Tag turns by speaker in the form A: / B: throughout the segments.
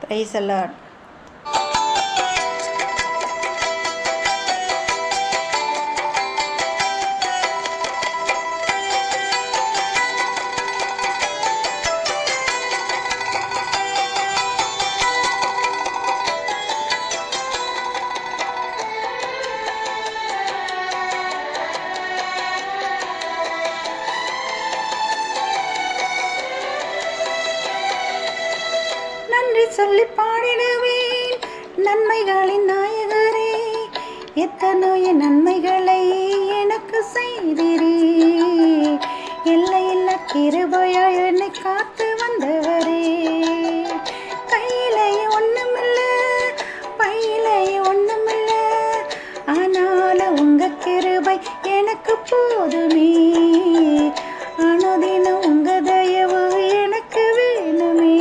A: Praise the Lord. நன்றி சொல்லி பாடிடுவேன் நன்மைகளின் நாயகரே, எத்தனைய நன்மைகளை எனக்கு செய்திரே. எல்லையில்லா கிருபையாய் என்னை காத்து வந்தவரே. கையிலே ஒண்ணுமில்ல, பையிலே ஒண்ணுமில்ல, ஆனாலும் உங்க கிருபை எனக்கு போதுமே. அனுதினம் உங்க தயவு எனக்கு வேணுமே.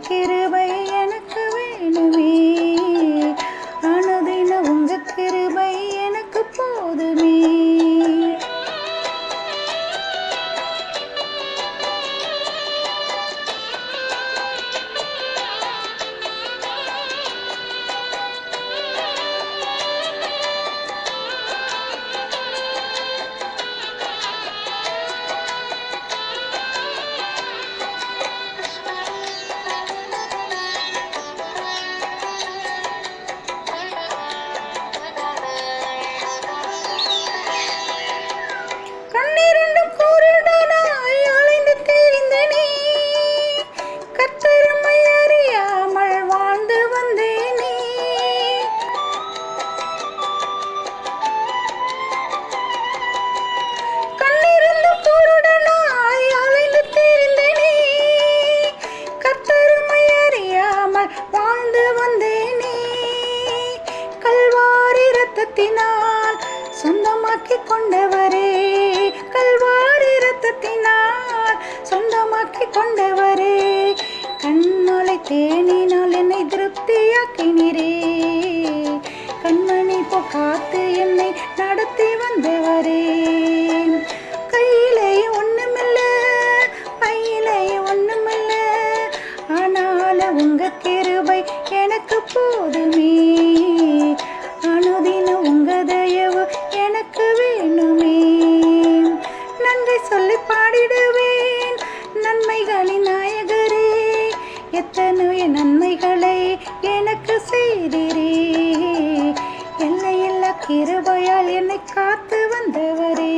A: கிருபை எனக்கு வேணுமே, அனுதினம் உங்க கிருபை எனக்கு போதுமே. சொந்தமாக்கி கொண்டவரே, கல்வாரி இரத்தத்தினால் சொந்தமாக்கி கொண்டவரே. கண்மலை தேனினால் என்னை திருப்தியாக்கினீரே. கண்மணி போ காத்து என்னை நடத்தி வந்தவரே. கையிலே ஒண்ணுமில்ல, பையிலே ஒண்ணுமில்ல, ஆனாலும் உங்க கிருபை எனக்கு போதுமே. அனுதினம் உங்க தயவு எனக்கு வேணுமே. நன்றி சொல்லி பாடிடுவேன் நன்மைகளின் நாயகரே, எத்தனைய நன்மைகளை எனக்கு செய்திரே. எல்லையில்லா கிருபையால் என்னை காத்து வந்தவரே.